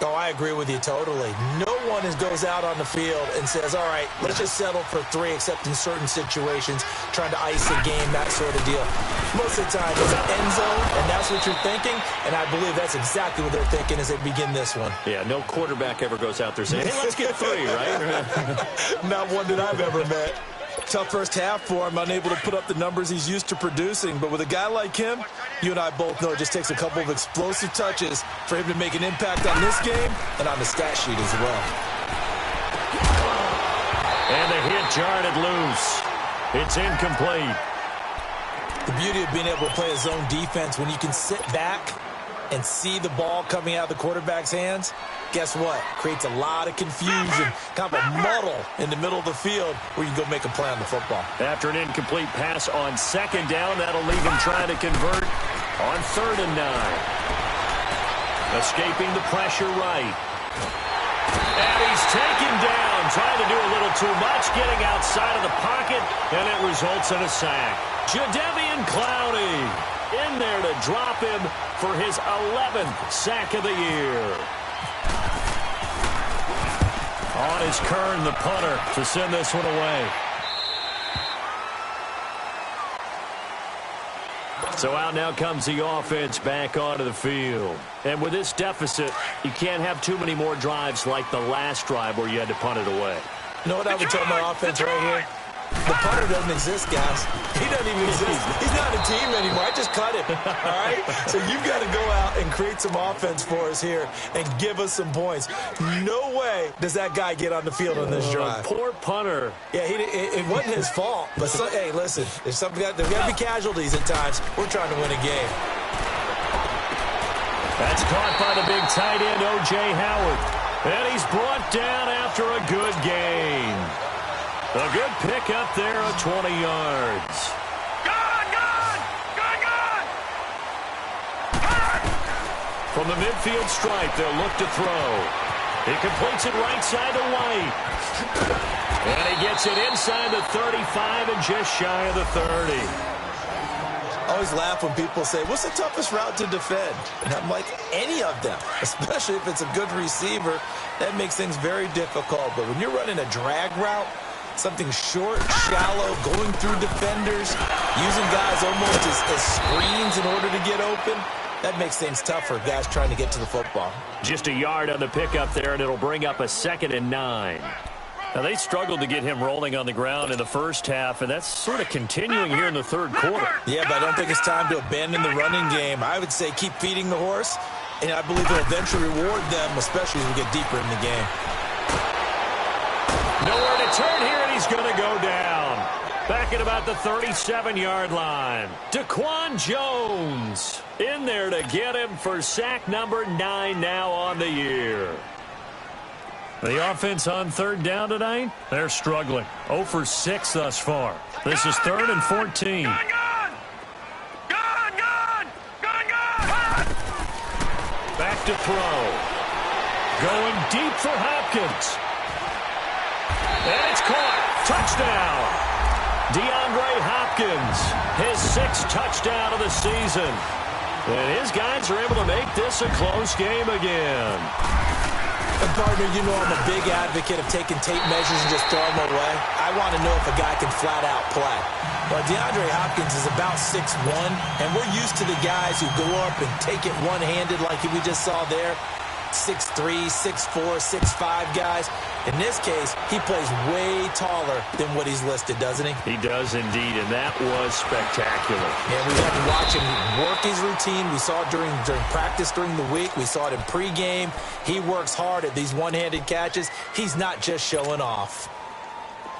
Oh, I agree with you totally. No one goes out on the field and says, all right, let's just settle for 3, except in certain situations, trying to ice a game, that sort of deal. Most of the time, it's an end zone, and that's what you're thinking, and I believe that's exactly what they're thinking as they begin this one. Yeah, no quarterback ever goes out there saying, hey, let's get 3, right? Not one that I've ever met. Tough first half for him, unable to put up the numbers he's used to producing. But with a guy like him, you and I both know it just takes a couple of explosive touches for him to make an impact on this game and on the stat sheet as well. And the hit jarred it loose. It's incomplete. The beauty of being able to play a zone defense when you can sit back and see the ball coming out of the quarterback's hands, guess what? Creates a lot of confusion, kind of a muddle in the middle of the field where you can go make a play on the football. After an incomplete pass on second down, that'll leave him trying to convert on 3rd and 9. Escaping the pressure right. And he's taken down, trying to do a little too much, getting outside of the pocket, and it results in a sack. Jadeveon Clowney in there to drop him for his 11th sack of the year. On is Kern, the punter, to send this one away. So out now comes the offense back onto the field. And with this deficit, you can't have too many more drives like the last drive where you had to punt it away. You know what I would tell my offense right here? The punter doesn't exist, guys. He doesn't even exist. He's not a team anymore. I just cut him, all right? So you've got to go out and create some offense for us here and give us some points. No way does that guy get on the field on this drive. Poor punter. Yeah, it wasn't his fault. But, hey, listen, there's got to be casualties at times. We're trying to win a game. That's caught by the big tight end, O.J. Howard. And he's brought down after a good gain. A good pickup there of 20 yards. Gone! From the midfield stripe, they'll look to throw. He completes it right side to White. And he gets it inside the 35 and just shy of the 30. I always laugh when people say, what's the toughest route to defend? And I'm like, any of them, especially if it's a good receiver. That makes things very difficult. But when you're running a drag route, something short, shallow, going through defenders, using guys almost as screens in order to get open, that makes things tough for guys trying to get to the football. Just a yard on the pickup there, and it'll bring up a 2nd and 9. Now, they struggled to get him rolling on the ground in the first half, and that's sort of continuing here in the 3rd quarter. Yeah, but I don't think it's time to abandon the running game. I would say keep feeding the horse, and I believe it'll eventually reward them, especially as we get deeper in the game. Nowhere to turn here, and he's going to go down. Back at about the 37-yard line. Daquan Jones in there to get him for sack number 9 now on the year. The offense on 3rd down tonight, they're struggling. 0 for 6 thus far. This is 3rd and 14. Back to throw. Going deep for Hopkins. And it's caught. Touchdown. DeAndre Hopkins, his 6th touchdown of the season. And his guys are able to make this a close game again. And partner, you know I'm a big advocate of taking tape measures and just throw them away. I want to know if a guy can flat out play. Well, DeAndre Hopkins is about 6'1", and we're used to the guys who go up and take it one-handed like we just saw there. 6'3", 6'4", 6'5" guys. In this case, he plays way taller than what he's listed, doesn't he? He does indeed, and that was spectacular. And we had to watch him work his routine. We saw it during practice during the week. We saw it in pregame. He works hard at these one-handed catches. He's not just showing off.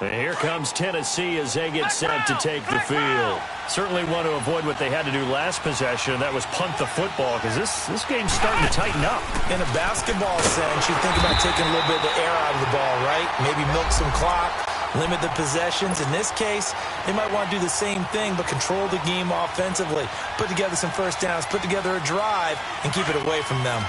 And here comes Tennessee as they get set to take the field. Certainly want to avoid what they had to do last possession. That was punt the football, because this game's starting to tighten up. In a basketball sense, you think about taking a little bit of the air out of the ball, right? Maybe milk some clock, limit the possessions. In this case, they might want to do the same thing, but control the game offensively. Put together some first downs, put together a drive, and keep it away from them.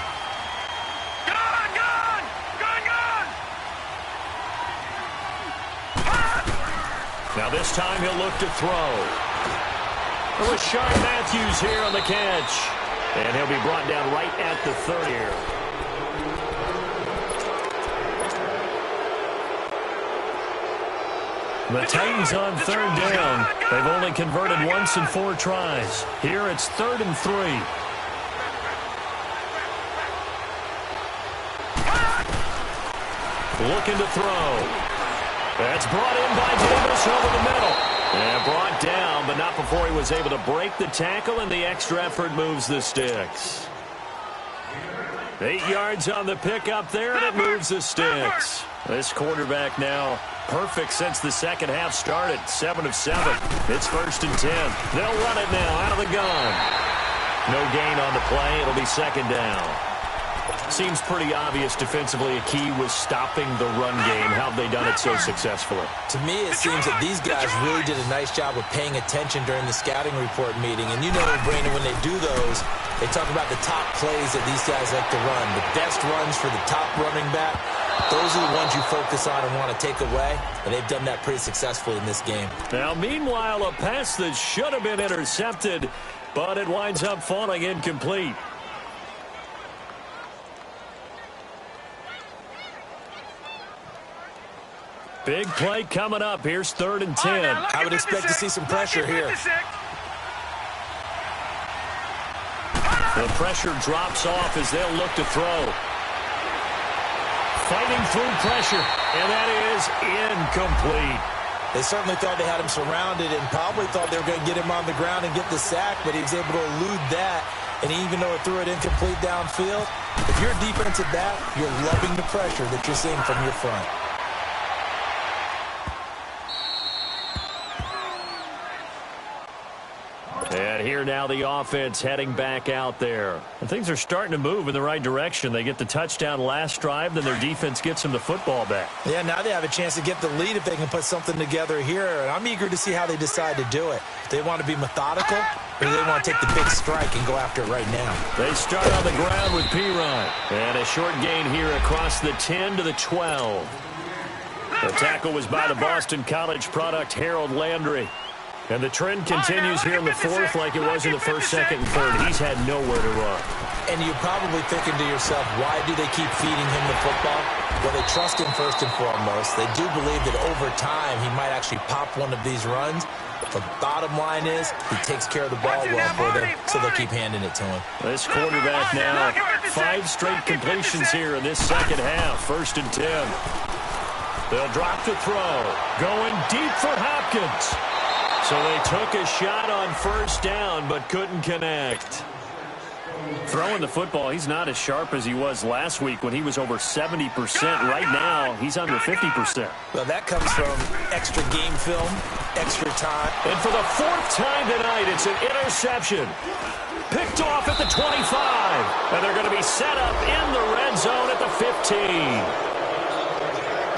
Now this time he'll look to throw. It was Sean Matthews here on the catch. And he'll be brought down right at the 30. The Titans on third down. They've only converted once in 4 tries. Here it's 3rd and 3. Looking to throw. That's brought in by Davis over the middle. And brought down, but not before he was able to break the tackle, and the extra effort moves the sticks. 8 yards on the pickup there, and it moves the sticks. This quarterback now perfect since the second half started. 7 of 7. It's 1st and 10. They'll run it now out of the gun. No gain on the play. It'll be 2nd down. Seems pretty obvious defensively a key was stopping the run game. How have they done it so successfully? To me, it seems that these guys really did a nice job of paying attention during the scouting report meeting. And you know, Brandon, when they do those, they talk about the top plays that these guys like to run. The best runs for the top running back, those are the ones you focus on and want to take away. And they've done that pretty successfully in this game. Now, meanwhile, a pass that should have been intercepted, but it winds up falling incomplete. Big play coming up. Here's 3rd and 10. I would expect to see some pressure here. The pressure drops off as they'll look to throw. Fighting through pressure, and that is incomplete. They certainly thought they had him surrounded and probably thought they were going to get him on the ground and get the sack, but he was able to elude that. And even though it threw it incomplete downfield, if you're a defensive back, you're loving the pressure that you're seeing from your front. And here now the offense heading back out there. And things are starting to move in the right direction. They get the touchdown last drive, then their defense gets them the football back. Yeah, now they have a chance to get the lead if they can put something together here. And I'm eager to see how they decide to do it. They want to be methodical, or do they want to take the big strike and go after it right now? They start on the ground with Pirine. And a short gain here across the 10 to the 12. The tackle was by the Boston College product, Harold Landry. And the trend continues here in the 4th like it was in the 1st, 2nd, and 3rd. He's had nowhere to run. And you're probably thinking to yourself, why do they keep feeding him the football? Well, they trust him first and foremost. They do believe that over time he might actually pop one of these runs. The bottom line is he takes care of the ball well for them, so they'll keep handing it to him. This quarterback now, 5 straight completions here in this second half. 1st and 10. They'll drop to throw. Going deep for Hopkins. So they took a shot on 1st down, but couldn't connect. Throwing the football, he's not as sharp as he was last week when he was over 70%. Right now, he's under 50%. Well, that comes from extra game film, extra time. And for the 4th time tonight, it's an interception. Picked off at the 25. And they're going to be set up in the red zone at the 15.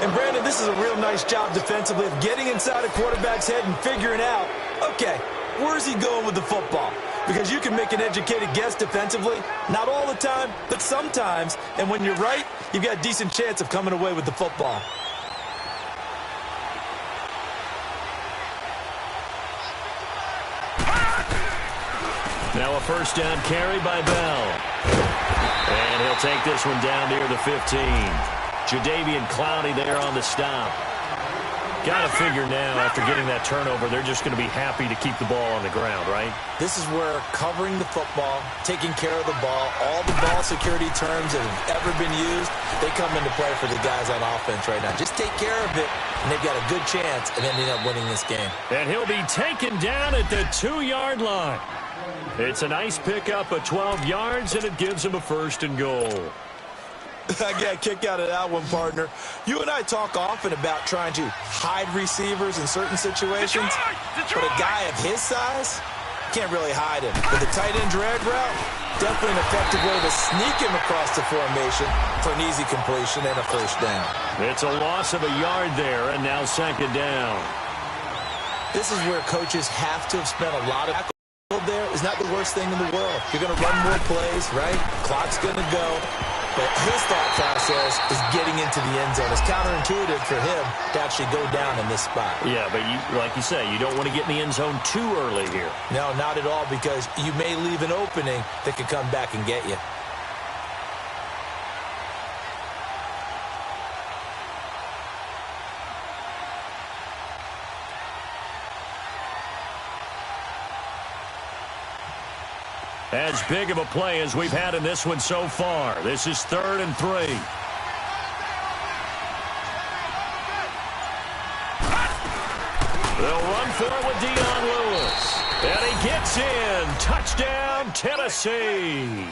And, Brandon, this is a real nice job defensively of getting inside a quarterback's head and figuring out, okay, where's he going with the football? Because you can make an educated guess defensively, not all the time, but sometimes. And when you're right, you've got a decent chance of coming away with the football. Now a 1st down carry by Bell. And he'll take this one down near the 15. Jadeveon Clowney there on the stop. Got to figure now, after getting that turnover, they're just going to be happy to keep the ball on the ground, right? This is where covering the football, taking care of the ball, all the ball security terms that have ever been used, they come into play for the guys on offense right now. Just take care of it, and they've got a good chance of ending up winning this game. And he'll be taken down at the 2-yard line. It's a nice pickup of 12 yards, and it gives him a 1st and goal. I got a kick out of that one, partner. You and I talk often about trying to hide receivers in certain situations, but a guy of his size can't really hide him. With a tight end drag route, definitely an effective way to sneak him across the formation for an easy completion and a 1st down. It's a loss of a yard there, and now 2nd down. This is where coaches have to have spent a lot of there. Is not the worst thing in the world. You're going to run more plays, right? Clock's going to go. But his thought process is getting into the end zone. It's counterintuitive for him to actually go down in this spot. Yeah, but like you say, you don't want to get in the end zone too early here. No, not at all, because you may leave an opening that could come back and get you. As big of a play as we've had in this one so far. This is 3rd and 3. They'll run for it with Dion Lewis. And he gets in. Touchdown, Tennessee.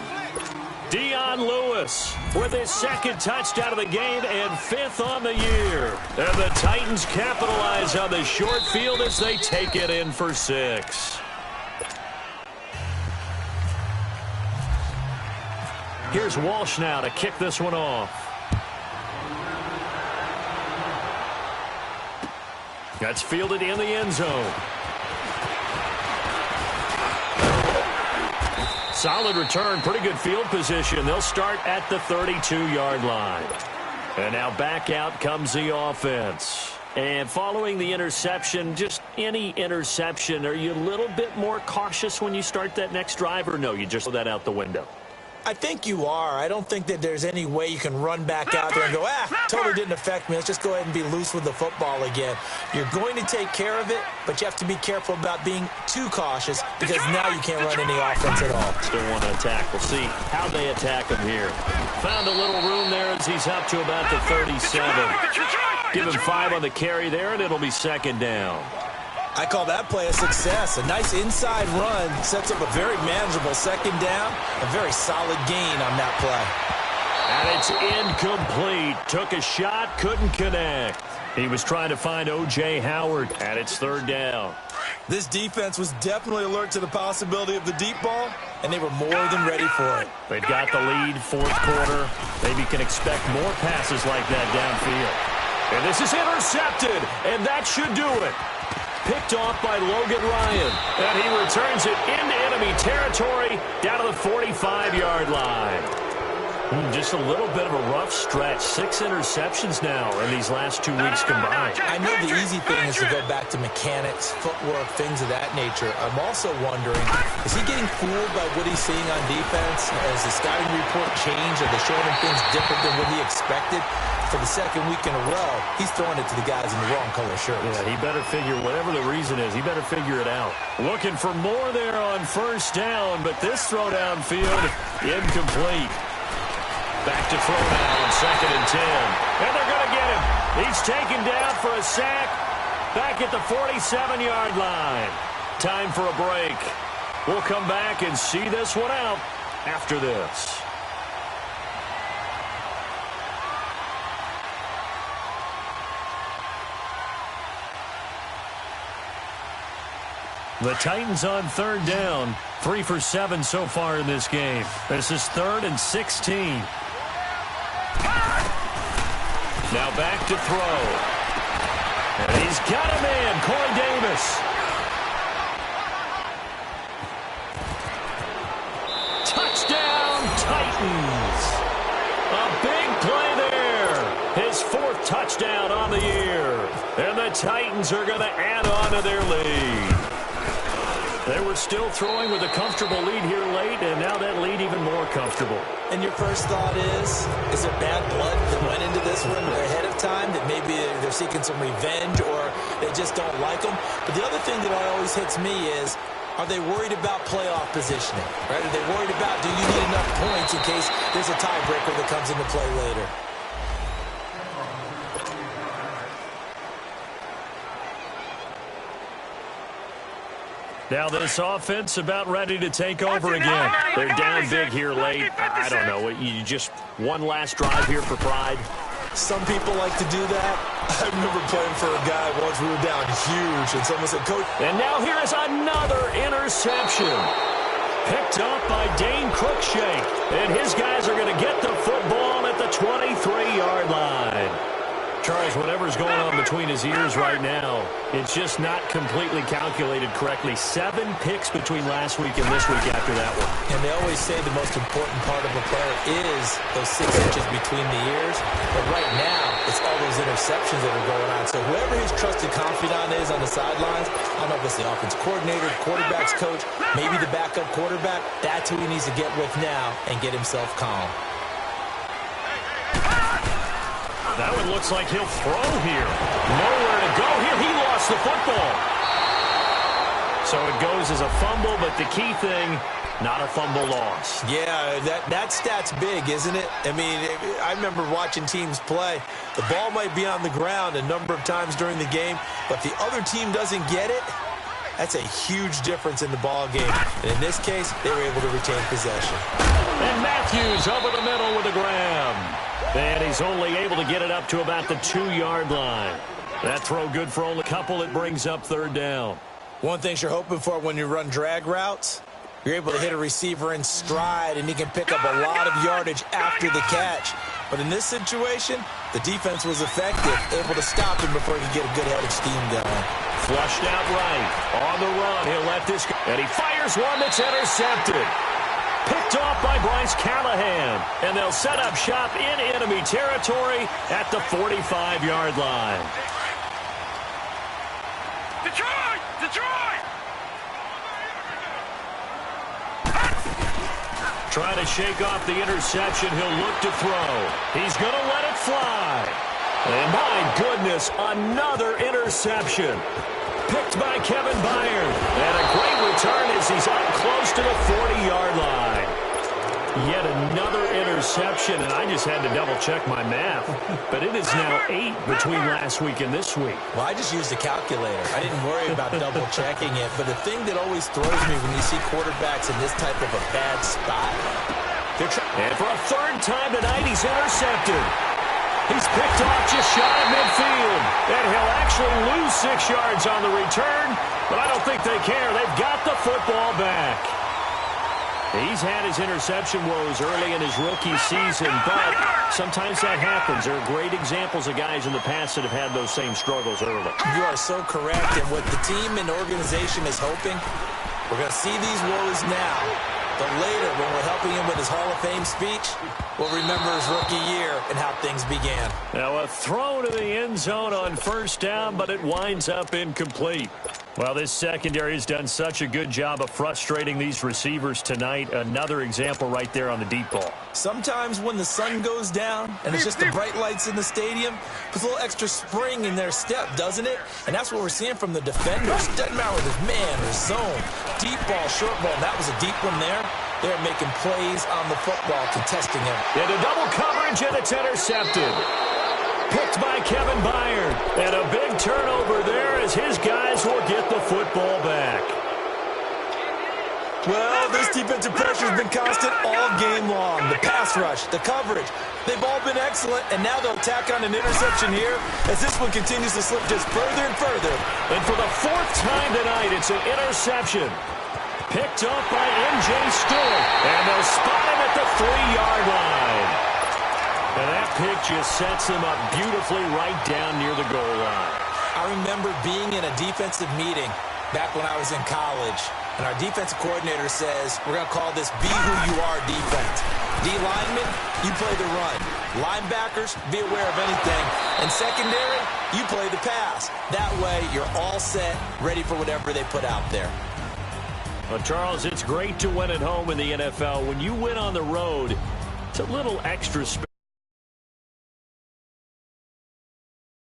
Dion Lewis with his 2nd touchdown of the game and 5th on the year. And the Titans capitalize on the short field as they take it in for 6. Here's Walsh now to kick this one off. That's fielded in the end zone. Solid return, pretty good field position. They'll start at the 32-yard line. And now back out comes the offense. And following the interception, just any interception, are you a little bit more cautious when you start that next drive, or no, you just throw that out the window? I think you are. I don't think that there's any way you can run back out there and go, totally didn't affect me. Let's just go ahead and be loose with the football again. You're going to take care of it, but you have to be careful about being too cautious because now you can't run any offense at all. Still want to attack. We'll see how they attack him here. Found a little room there as he's up to about the 37. Give him 5 on the carry there, and it'll be 2nd down. I call that play a success. A nice inside run sets up a very manageable 2nd down. A very solid gain on that play. And it's incomplete. Took a shot, couldn't connect. He was trying to find O.J. Howard, and it's 3rd down. This defense was definitely alert to the possibility of the deep ball, and they were more than ready for it. They've got the lead, 4th quarter. Maybe can expect more passes like that downfield. And this is intercepted, and that should do it. Picked off by Logan Ryan. And he returns it into enemy territory down to the 45-yard line. Just a little bit of a rough stretch. 6 interceptions now in these last 2 weeks combined. I know the easy thing is to go back to mechanics, footwork, things of that nature. I'm also wondering, is he getting fooled by what he's seeing on defense? Has the scouting report changed? Are they showing him things different than what he expected? For the 2nd week in a row, he's throwing it to the guys in the wrong color shirts. Yeah, he better figure, whatever the reason is, he better figure it out. Looking for more there on 1st down, but this throw downfield, incomplete. Back to throw now on 2nd and 10. And they're going to get him. He's taken down for a sack back at the 47-yard line. Time for a break. We'll come back and see this one out after this. The Titans on 3rd down. 3 for 7 so far in this game. This is 3rd and 16. Now back to throw. And he's got a man, Corey Davis. Touchdown, Titans. A big play there. His 4th touchdown on the year. And the Titans are going to add on to their lead. They were still throwing with a comfortable lead here late, and now that lead even more comfortable. And your first thought is there bad blood that went into this one ahead of time, that maybe they're seeking some revenge or they just don't like them? But the other thing that always hits me is, are they worried about playoff positioning? Right? Are they worried about, do you need enough points in case there's a tiebreaker that comes into play later? Now this offense about ready to take over again. They're down big here late. I don't know. You just one last drive here for pride. Some people like to do that. I remember playing for a guy once we were down huge, and someone said, Coach. And now here is another interception. Picked up by Dane Cruikshank. And his guys are going to get the football at the 23-yard line. Charles, whatever's going on between his ears right now, it's just not completely calculated correctly. 7 picks between last week and this week after that one. And they always say the most important part of a player is those 6 inches between the ears. But right now, it's all those interceptions that are going on. So whoever his trusted confidant is on the sidelines, I don't know if it's the offense coordinator, the quarterback's coach, maybe the backup quarterback, that's who he needs to get with now and get himself calm. That one looks like he'll throw here. Nowhere to go here. He lost the football. So it goes as a fumble, but the key thing, not a fumble loss. Yeah, that stat's big, isn't it? I mean, I remember watching teams play. The ball might be on the ground a number of times during the game, but the other team doesn't get it. That's a huge difference in the ball game. And in this case, they were able to retain possession. And Matthews over the middle with a grab. And he's only able to get it up to about the 2-yard line. That throw good for only a couple. It brings up third down. One thing you're hoping for when you run drag routes, you're able to hit a receiver in stride, and he can pick up a lot of yardage after the catch. But in this situation, the defense was effective, able to stop him before he could get a good head of steam going. Flushed out right. On the run, he'll let this go. And he fires one that's intercepted. Picked off by Bryce Callahan. And they'll set up shop in enemy territory at the 45-yard line. Detroit! Detroit! Trying to shake off the interception. He'll look to throw. He's going to let it fly. And my goodness, another interception. Picked by Kevin Byard. And a great return as he's up close to the 40-yard line. Yet another interception, and I just had to double-check my math. But it is now 8 between last week and this week. Well, I just used a calculator. I didn't worry about double-checking it. But the thing that always throws me when you see quarterbacks in this type of a bad spot, and for a third time tonight, he's intercepted. He's picked off just shy of midfield. And he'll actually lose 6 yards on the return, but I don't think they care. They've got the football back. He's had his interception woes early in his rookie season, but sometimes that happens. There are great examples of guys in the past that have had those same struggles early. You are so correct, and what the team and organization is hoping, we're going to see these woes now. But later, when we're helping him with his Hall of Fame speech, we'll remember his rookie year and how things began. Now a throw to the end zone on first down, but it winds up incomplete. Well, this secondary has done such a good job of frustrating these receivers tonight. Another example right there on the deep ball. Sometimes when the sun goes down and it's just the bright lights in the stadium, puts a little extra spring in their step, doesn't it? And that's what we're seeing from the defenders. Doesn't matter whether it's man or zone. Deep ball, short ball. That was a deep one there. They're making plays on the football, contesting him. Into double coverage, and it's intercepted. Picked by Kevin Byard. And a big turnover there as his guys will get the football back. Well, this defensive pressure has been constant all game long. The pass rush, the coverage, they've all been excellent, and now they'll tack on an interception here as this one continues to slip just further and further. And for the 4th time tonight, it's an interception. Picked up by M.J. Stewart, and they'll spot him at the 3-yard line. And that pick just sets them up beautifully right down near the goal line. I remember being in a defensive meeting back when I was in college, and our defensive coordinator says, we're going to call this Be Who You Are defense. D linemen, you play the run. Linebackers, be aware of anything. And secondary, you play the pass. That way, you're all set, ready for whatever they put out there. Well, Charles, it's great to win at home in the NFL. When you win on the road, it's a little extra special.